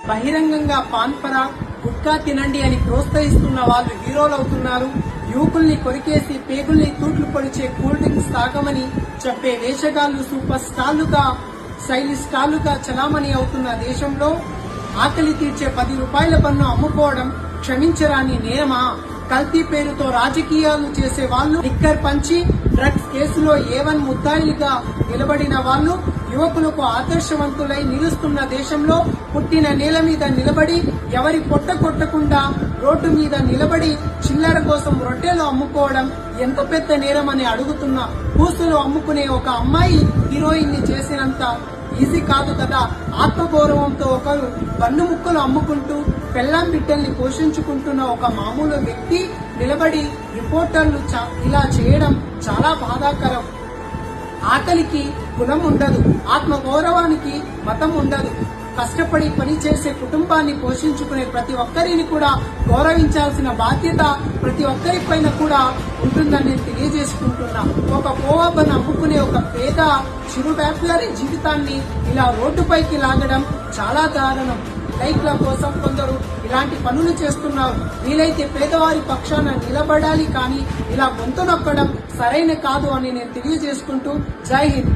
బహిరంగంగా పాన్పరా గుట్కా తినండి అని ప్రోత్సహిస్తున్న వాళ్ళు హీరోలు అవుతున్నారు. యువకుల్ని కొరికేసి పేగుల్ని తూట్లు పొడిచే కూల్ డ్రింక్స్ తాగమని చెప్పే వేషగాళ్లు సూపర్ స్టార్లుగా శైలి స్టార్లుగా చలామణి అవుతున్న దేశంలో ఆకలి తీర్చే 10 రూపాయల పన్ను అమ్ముకోవడం క్షమించరాని నేరమా? కల్తీ పేరుతో రాజకీయాలు చేసే వాళ్ళు, లిక్కర్ పంచి డ్రగ్స్ కేసులో A1 ముద్దాయిలుగా నిలబడిన వాళ్ళు యువకులకు ఆదర్శవంతులై నిలుస్తున్న దేశంలో పుట్టిన నేల మీద నిలబడి ఎవరి పొట్ట కొట్టకుండా రోడ్డు మీద నిలబడి చిల్లర కోసం రొట్టెలు అమ్ముకోవడం ఎంత పెద్ద నేరమని అడుగుతున్నా. పూసులు అమ్ముకునే ఒక అమ్మాయి హీరోయిన్ ని చేసినంత ఈజీ కాదు కదా. ఆత్మగౌరవంతో ఒకరు బన్ను ముక్కలు అమ్ముకుంటూ పెళ్ళాం బిడ్డల్ని పోషించుకుంటున్న ఒక మామూలు వ్యక్తి నిలబడి రిపోర్టర్లు ఇలా చేయడం చాలా బాధాకరం. ఆకలికి కులం ఉండదు, ఆత్మగౌరవానికి మతం ఉండదు. కష్టపడి పనిచేసే కుటుంబాన్ని పోషించుకునే ప్రతి ఒక్కరిని కూడా గౌరవించాల్సిన బాధ్యత ప్రతి ఒక్కరిపైన కూడా ఉంటుందని నేను తెలియజేసుకుంటున్నా. ఒక కోవబ్బను అమ్ముకునే ఒక పేద చిరు వ్యాపారి జీవితాన్ని ఇలా రోడ్డుపైకి లాగడం చాలా దారుణం. లైక్ల కోసం కొందరు ఇలాంటి పనులు చేస్తున్నారు. వీలైతే పేదవారి పక్షాన నిలబడాలి, కానీ ఇలా గొంతు నొక్కడం సరైన కాదు అని నేను తెలియజేసుకుంటూ జై హింద్.